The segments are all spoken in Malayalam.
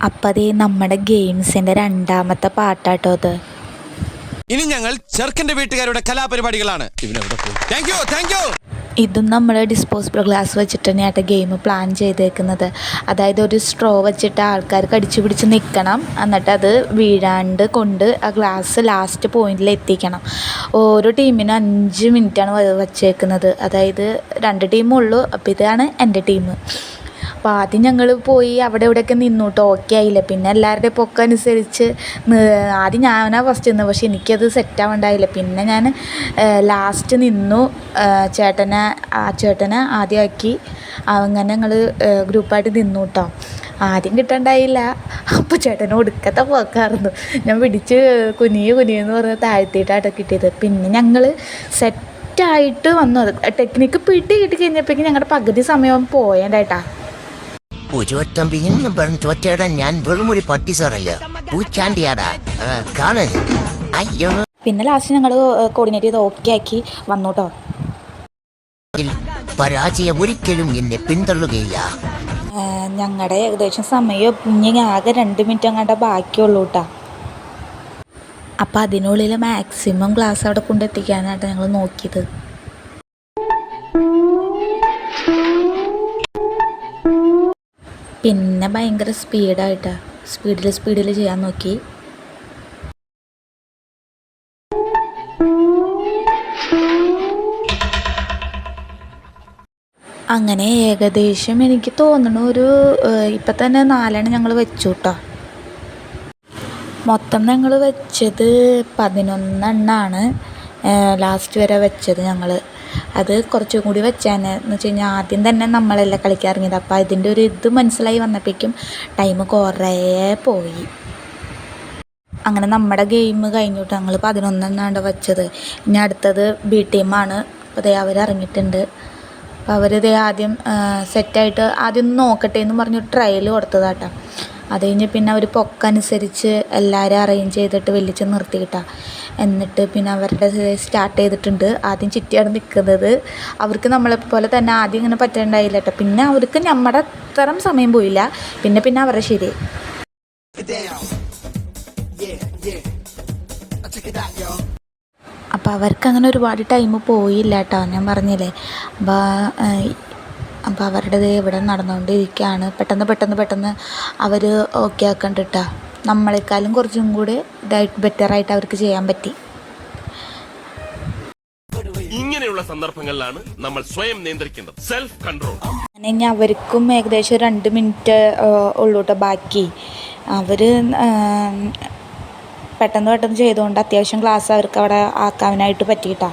അപ്പം അത് നമ്മുടെ ഗെയിംസിൻ്റെ രണ്ടാമത്തെ പാട്ടാട്ടോ അത്. ഇനി ഞങ്ങൾ ചെറുക്കൻ്റെ വീട്ടുകാരുടെ കലാപരിപാടികളാണ്. ഇതും നമ്മൾ ഡിസ്പോസിബിൾ ഗ്ലാസ് വെച്ചിട്ട് തന്നെയായിട്ട് ഗെയിം പ്ലാൻ ചെയ്തേക്കുന്നത്. അതായത് ഒരു സ്ട്രോ വെച്ചിട്ട് ആൾക്കാർ കടിച്ചു പിടിച്ച് നിൽക്കണം, എന്നിട്ട് അത് വീഴാണ്ട് കൊണ്ട് ആ ഗ്ലാസ് ലാസ്റ്റ് പോയിന്റിൽ എത്തിക്കണം. ഓരോ ടീമിനും 5 മിനിറ്റാണ് വച്ചേക്കുന്നത്. അതായത് 2 ടീമുള്ളൂ. അപ്പോൾ ഇതാണ് എൻ്റെ ടീം. അപ്പോൾ ആദ്യം ഞങ്ങൾ പോയി അവിടെ ഇവിടെയൊക്കെ നിന്നു കേട്ടോ. ഓക്കെ ആയില്ല. പിന്നെ എല്ലാവരുടെയും പൊക്കനുസരിച്ച് ആദ്യം ഞാനാ ഫസ്റ്റ് നിന്നു, പക്ഷെ എനിക്കത് സെറ്റാവണ്ടായില്ല. പിന്നെ ഞാൻ ലാസ്റ്റ് നിന്നു. ചേട്ടനെ ആദ്യമാക്കി. അങ്ങനെ ഞങ്ങൾ ഗ്രൂപ്പായിട്ട് നിന്നു കേട്ടോ. ആദ്യം കിട്ടണ്ടായില്ല. അപ്പോൾ ചേട്ടന് ഒടുക്കത്തെ പോക്കായിരുന്നു. ഞാൻ പിടിച്ച് കുനിയെന്ന് പറഞ്ഞ് താഴ്ത്തിയിട്ടാട്ടോ കിട്ടിയത്. പിന്നെ ഞങ്ങൾ സെറ്റായിട്ട് വന്നു. ടെക്നിക്ക് കിട്ടി കഴിഞ്ഞപ്പോഴേക്കും ഞങ്ങളുടെ പകുതി സമയം പോയണ്ടായിട്ടാ. ഞാൻ വെറും ഒരു പട്ടി സാറല്ല, പൂച്ചാണ്ടിയാടാ കാണാൻ. അയ്യോ. പിന്നെ ലാസ്റ്റ് ഞങ്ങൾ കോർഡിനേറ്റ് ചെയ്ത് ഓക്കെ ആക്കി വന്നു കേട്ടോ. പരാജയം ഒരിക്കലും എന്നെ പിന്തള്ളുകയില്ല. ഞങ്ങളുടെ ഏകദേശം സമയം ഇനി ആകെ 2 മിനിറ്റ് അങ്ങാണ്ട് ബാക്കിയുള്ളൂ കേട്ടോ. അപ്പം അതിനുള്ളിൽ മാക്സിമം ഗ്ലാസ് അവിടെ കൊണ്ടെത്തിക്കാനായിട്ട് ഞങ്ങൾ നോക്കിയത്. പിന്നെ ഭയങ്കര സ്പീഡിൽ ചെയ്യാൻ നോക്കി. അങ്ങനെ ഏകദേശം എനിക്ക് തോന്നുന്നു ഒരു ഇപ്പം തന്നെ 4 ഞങ്ങൾ വെച്ചു കേട്ടോ. മൊത്തം ഞങ്ങൾ വെച്ചത് 11 ലാസ്റ്റ് വരെ വെച്ചത് ഞങ്ങൾ. അത് കുറച്ചും കൂടി വെച്ചാൽ എന്ന് വെച്ച് കഴിഞ്ഞാൽ ആദ്യം തന്നെ നമ്മളെല്ലാം കളിക്കാൻ ഇറങ്ങിയത്. അപ്പോൾ അതിൻ്റെ ഒരു ഇത് മനസ്സിലായി വന്നപ്പോഴേക്കും ടൈം കുറേ പോയി. അങ്ങനെ നമ്മുടെ ഗെയിം കഴിഞ്ഞിട്ട് ഞങ്ങൾ 11 വെച്ചത്. ഇനി അടുത്തത് ബി ടീമാണ്. അപ്പോൾ അവർ ഇറങ്ങിയിട്ടുണ്ട്. അപ്പോൾ അവരിത് ആദ്യം സെറ്റായിട്ട് ആദ്യം ഒന്ന് നോക്കട്ടെ എന്ന് പറഞ്ഞ് ട്രയൽ കൊടുത്തതാട്ടോ. അത് കഴിഞ്ഞ് പിന്നെ അവർ പൊക്കനുസരിച്ച് എല്ലാവരും അറേഞ്ച് ചെയ്തിട്ട് വലിച്ച് നിർത്തിയിട്ടാണ്. എന്നിട്ട് പിന്നെ അവരുടെ സ്റ്റാർട്ട് ചെയ്തിട്ടുണ്ട്. ആദ്യം ചിറ്റിയാണ് നിൽക്കുന്നത്. അവർക്ക് നമ്മളെപ്പോലെ തന്നെ ആദ്യം ഇങ്ങനെ പറ്റണ്ടായില്ല കേട്ടോ. പിന്നെ അവർക്ക് നമ്മുടെ അത്രയും സമയം പോയില്ല. പിന്നെ അവരുടെ ശരി. അപ്പോൾ അവർക്ക് അങ്ങനെ ഒരുപാട് ടൈം പോയില്ല കേട്ടോ, ഞാൻ പറഞ്ഞില്ലേ. അപ്പോൾ അവരുടെ ഇവിടെ നടന്നുകൊണ്ടിരിക്കുകയാണ്. പെട്ടെന്ന് അവർ ഓക്കെ ആക്കണ്ടിട്ടാ. നമ്മളെക്കാളും കുറച്ചും കൂടി ബെറ്ററായിട്ട് അവർക്ക് ചെയ്യാൻ പറ്റി. ഇങ്ങനെയുള്ള സന്ദർഭങ്ങളിലാണ് നമ്മൾ സ്വയം നിയന്ത്രിക്കേണ്ടത്, സെൽഫ് കൺട്രോൾ. അങ്ങനെ ഇനി അവർക്കും ഏകദേശം 2 മിനിറ്റ് ഉള്ളൂ കേട്ടോ ബാക്കി. അവർ പെട്ടെന്ന് ചെയ്തുകൊണ്ട് അത്യാവശ്യം ക്ലാസ് അവർക്ക് അവിടെ ആക്കാനായിട്ട് പറ്റിയിട്ടാ.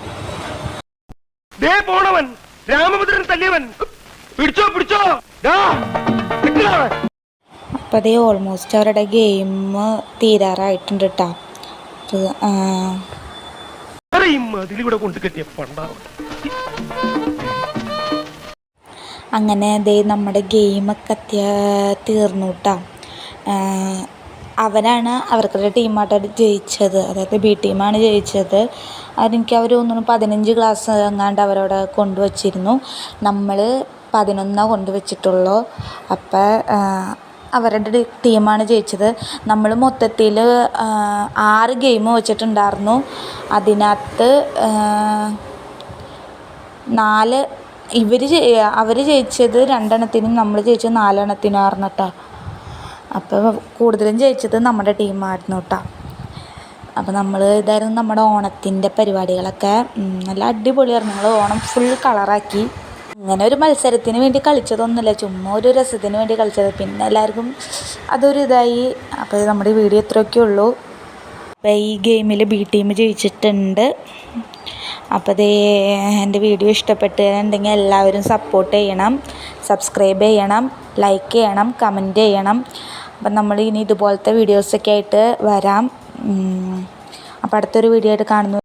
അപ്പം അതേ ഓൾമോസ്റ്റ് അവരുടെ ഗെയിം തീരാറായിട്ടുണ്ട് കേട്ടോ. അങ്ങനെ അതേ നമ്മുടെ ഗെയിമൊക്കെ തീർന്നു കേട്ടോ. അവർക്കുള്ള ടീമായിട്ട് ജയിച്ചത്. അതായത് ബി ടീമാണ് ജയിച്ചത്. അതെനിക്ക് അവർ തോന്നുന്നു 15 ഗ്ലാസ് എങ്ങാണ്ട് അവരവിടെ കൊണ്ടുവച്ചിരുന്നു. നമ്മൾ 11 കൊണ്ടുവച്ചിട്ടുള്ളൂ. അപ്പം അവരുടെ ടീമാണ് ജയിച്ചത്. നമ്മൾ മൊത്തത്തിൽ 6 ഗെയിം വെച്ചിട്ടുണ്ടായിരുന്നു. അതിനകത്ത് 4 അവർ ജയിച്ചത് 2 നമ്മൾ ജയിച്ചത് 4 കേട്ടോ. അപ്പോൾ കൂടുതലും ജയിച്ചത് നമ്മുടെ ടീമായിരുന്നു കേട്ടോ. അപ്പോൾ ഇതായിരുന്നു നമ്മുടെ ഓണത്തിൻ്റെ പരിപാടികളൊക്കെ. നല്ല അടിപൊളിയായിരുന്നു. ഞങ്ങൾ ഓണം ഫുൾ കളറാക്കി. അങ്ങനെ ഒരു മത്സരത്തിന് വേണ്ടി കളിച്ചതൊന്നുമില്ല, ചുമ്മാ ഒരു രസത്തിന് വേണ്ടി കളിച്ചത്. പിന്നെ എല്ലാവർക്കും അതൊരു ഇതായി. അപ്പോൾ നമ്മുടെ വീഡിയോ ഇത്രയൊക്കെ ഉള്ളൂ. അപ്പോൾ ഈ ഗെയിമിൽ ബി ടീം ജയിച്ചിട്ടുണ്ട്. അപ്പോൾ എൻ്റെ വീഡിയോ ഇഷ്ടപ്പെട്ടിട്ടുണ്ടെങ്കിൽ എല്ലാവരും സപ്പോർട്ട് ചെയ്യണം, സബ്സ്ക്രൈബ് ചെയ്യണം, ലൈക്ക് ചെയ്യണം, കമൻറ്റ് ചെയ്യണം. അപ്പം നമ്മൾ ഇനി ഇതുപോലത്തെ വീഡിയോസൊക്കെ ആയിട്ട് വരാം. അപ്പോൾ അടുത്തൊരു വീഡിയോ ആയിട്ട് കാണുന്നു.